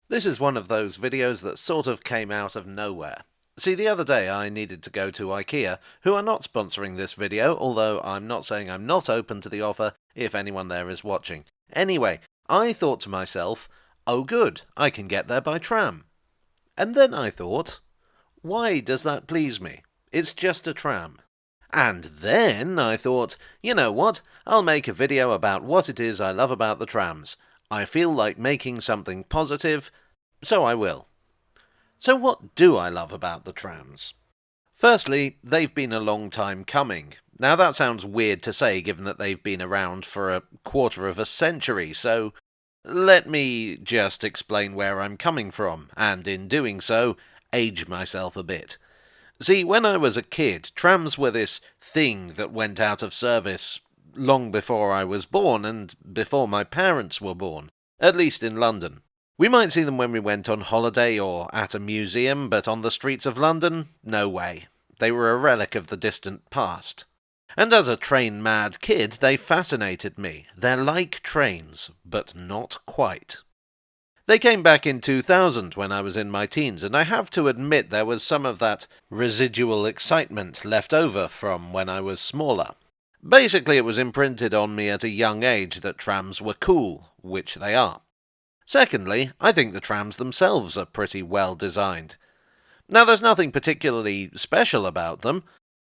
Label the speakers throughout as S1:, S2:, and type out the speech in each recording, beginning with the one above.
S1: This is one of those videos that sort of came out of nowhere. See, the other day I needed to go to IKEA, who are not sponsoring this video, although I'm not saying I'm not open to the offer if anyone there is watching. Anyway, I thought to myself, oh good, I can get there by tram. And then I thought, why does that please me? It's just a tram. And then I thought, you know what, I'll make a video about what it is I love about the trams. I feel like making something positive, so I will. So what do I love about the trams? Firstly, they've been a long time coming. Now that sounds weird to say given that they've been around for a quarter of a century, so let me just explain where I'm coming from, and in doing so, age myself a bit. See, when I was a kid, trams were this thing that went out of service long before I was born and before my parents were born, at least in London. We might see them when we went on holiday or at a museum, but on the streets of London, no way. They were a relic of the distant past. And as a train-mad kid, they fascinated me. They're like trains, but not quite. They came back in 2000 when I was in my teens, and I have to admit there was some of that residual excitement left over from when I was smaller. Basically, it was imprinted on me at a young age that trams were cool, which they are. Secondly, I think the trams themselves are pretty well designed. Now, there's nothing particularly special about them.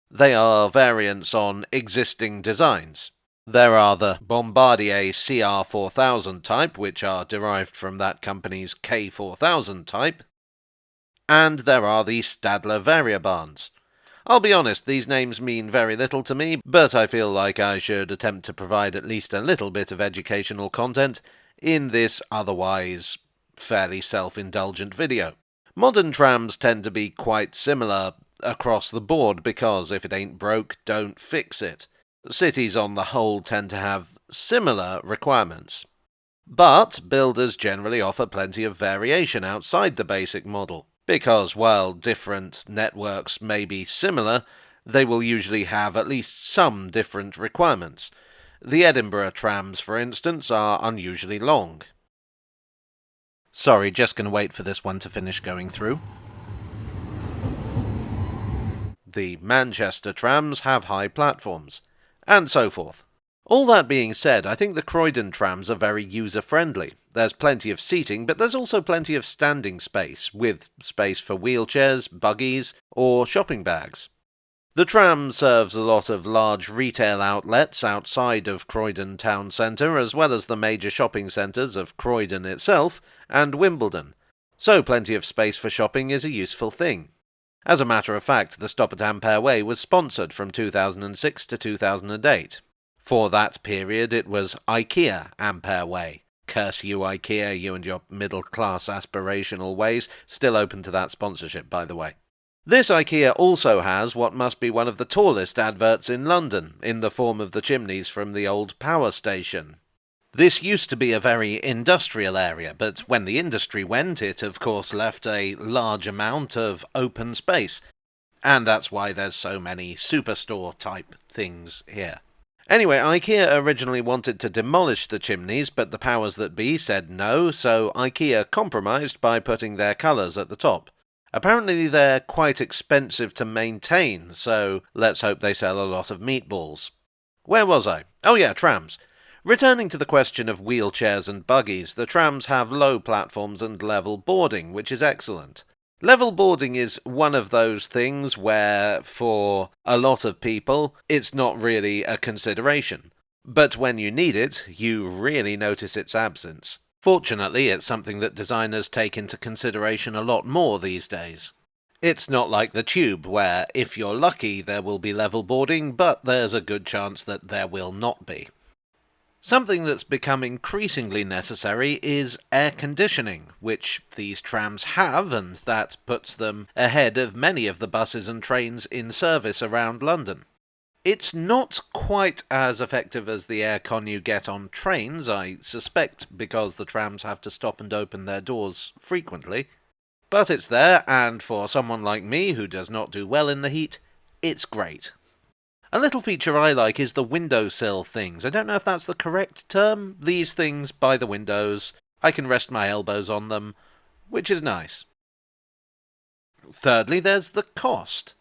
S1: They are variants on existing designs. There are the Bombardier CR4000 type, which are derived from that company's K4000 type, and there are the Stadler Variabahns. I'll be honest, these names mean very little to me, but I feel like I should attempt to provide at least a little bit of educational content in this otherwise fairly self-indulgent video. Modern trams tend to be quite similar across the board because if it ain't broke, don't fix it. Cities on the whole tend to have similar requirements. But builders generally offer plenty of variation outside the basic model, because while different networks may be similar, they will usually have at least some different requirements. The Edinburgh trams, for instance, are unusually long. Sorry, just going to wait for this one to finish going through. The Manchester trams have high platforms, and so forth. All that being said, I think the Croydon trams are very user-friendly. There's plenty of seating, but there's also plenty of standing space, with space for wheelchairs, buggies, or shopping bags. The tram serves a lot of large retail outlets outside of Croydon town centre, as well as the major shopping centres of Croydon itself and Wimbledon, so plenty of space for shopping is a useful thing. As a matter of fact, the stop at Ampere Way was sponsored from 2006 to 2008. For that period, it was IKEA Ampere Way. Curse you, IKEA, you and your middle-class aspirational ways. Still open to that sponsorship, by the way. This IKEA also has what must be one of the tallest adverts in London, in the form of the chimneys from the old power station. This used to be a very industrial area, but when the industry went, it of course left a large amount of open space. And that's why there's so many superstore-type things here. Anyway, IKEA originally wanted to demolish the chimneys, but the powers that be said no, so IKEA compromised by putting their colours at the top. Apparently they're quite expensive to maintain, so let's hope they sell a lot of meatballs. Where was I? Oh yeah, trams. Returning to the question of wheelchairs and buggies, the trams have low platforms and level boarding, which is excellent. Level boarding is one of those things where, for a lot of people, it's not really a consideration. But when you need it, you really notice its absence. Fortunately, it's something that designers take into consideration a lot more these days. It's not like the tube, where if you're lucky there will be level boarding, but there's a good chance that there will not be. Something that's become increasingly necessary is air conditioning, which these trams have, and that puts them ahead of many of the buses and trains in service around London. It's not quite as effective as the aircon you get on trains, I suspect because the trams have to stop and open their doors frequently. But it's there, and for someone like me who does not do well in the heat, it's great. A little feature I like is the windowsill things. I don't know if that's the correct term. These things by the windows. I can rest my elbows on them. which is nice. Thirdly, there's the cost.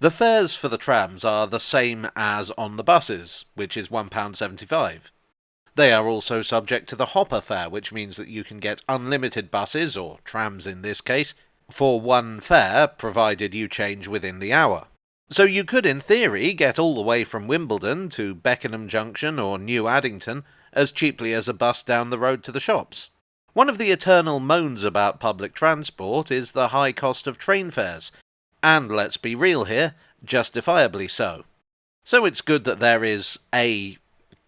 S1: The fares for the trams are the same as on the buses, which is £1.75. They are also subject to the hopper fare, which means that you can get unlimited buses, or trams in this case, for one fare, provided you change within the hour. So you could, in theory, get all the way from Wimbledon to Beckenham Junction or New Addington as cheaply as a bus down the road to the shops. One of the eternal moans about public transport is the high cost of train fares, and let's be real here, justifiably so. So it's good that there is a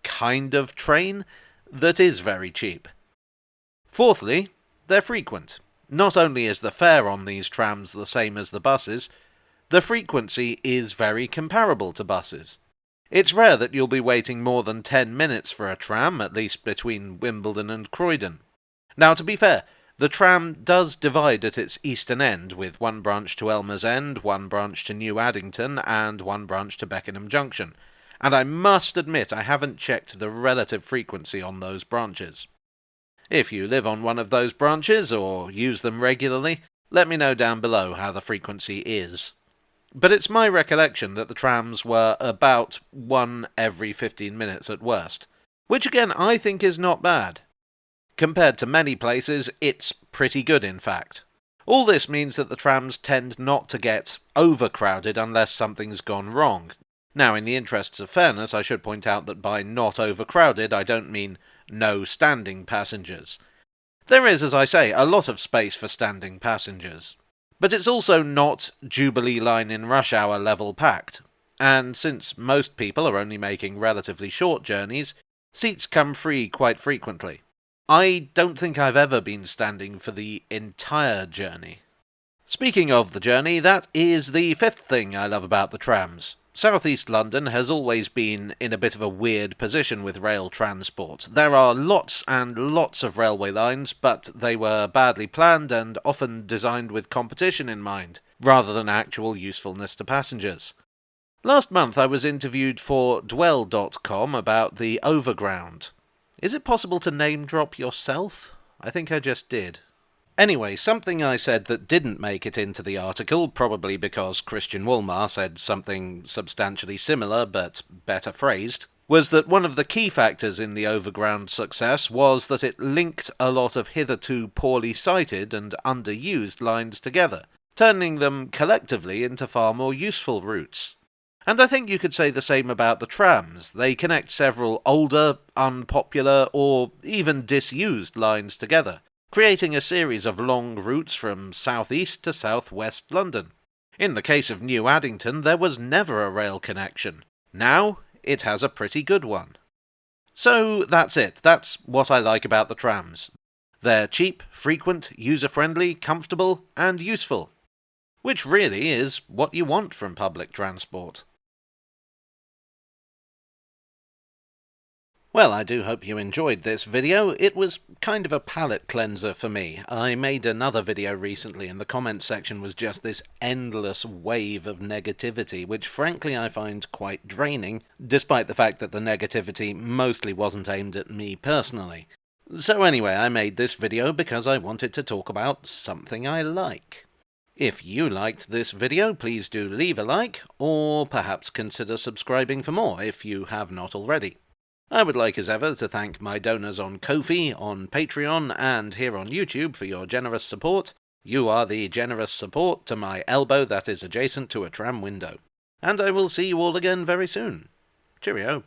S1: kind of train that is very cheap. Fourthly, they're frequent. Not only is the fare on these trams the same as the buses, the frequency is very comparable to buses. It's rare that you'll be waiting more than 10 minutes for a tram, at least between Wimbledon and Croydon. Now, to be fair, the tram does divide at its eastern end, with one branch to Elmer's End, one branch to New Addington, and one branch to Beckenham Junction. And I must admit I haven't checked the relative frequency on those branches. If you live on one of those branches, or use them regularly, let me know down below how the frequency is. But it's my recollection that the trams were about one every 15 minutes at worst, which again I think is not bad. Compared to many places, it's pretty good in fact. All this means that the trams tend not to get overcrowded unless something's gone wrong. Now, in the interests of fairness, I should point out that by not overcrowded, I don't mean no standing passengers. There is, as I say, a lot of space for standing passengers. But it's also not Jubilee line in rush hour level packed, and since most people are only making relatively short journeys, seats come free quite frequently. I don't think I've ever been standing for the entire journey. Speaking of the journey, that is the fifth thing I love about the trams. South East London has always been in a bit of a weird position with rail transport. There are lots and lots of railway lines, but they were badly planned and often designed with competition in mind, rather than actual usefulness to passengers. Last month I was interviewed for Dwell.com about the Overground. Is it possible to name drop yourself? I think I just did. Anyway, something I said that didn't make it into the article, probably because Christian Woolmar said something substantially similar but better phrased, was that one of the key factors in the Overground's success was that it linked a lot of hitherto poorly sited and underused lines together, turning them collectively into far more useful routes. And I think you could say the same about the trams. They connect several older, unpopular, or even disused lines together, creating a series of long routes from southeast to southwest London. In the case of New Addington, there was never a rail connection. Now, it has a pretty good one. So that's it. That's what I like about the trams. They're cheap, frequent, user-friendly, comfortable, and useful. Which really is what you want from public transport. Well, I do hope you enjoyed this video. It was kind of a palate cleanser for me. I made another video recently and the comments section was just this endless wave of negativity, which frankly I find quite draining, despite the fact that the negativity mostly wasn't aimed at me personally. So anyway, I made this video because I wanted to talk about something I like. If you liked this video, please do leave a like, or perhaps consider subscribing for more if you have not already. I would like as ever to thank my donors on Ko-fi, on Patreon, and here on YouTube for your generous support. You are the generous support to my elbow that is adjacent to a tram window. And I will see you all again very soon. Cheerio.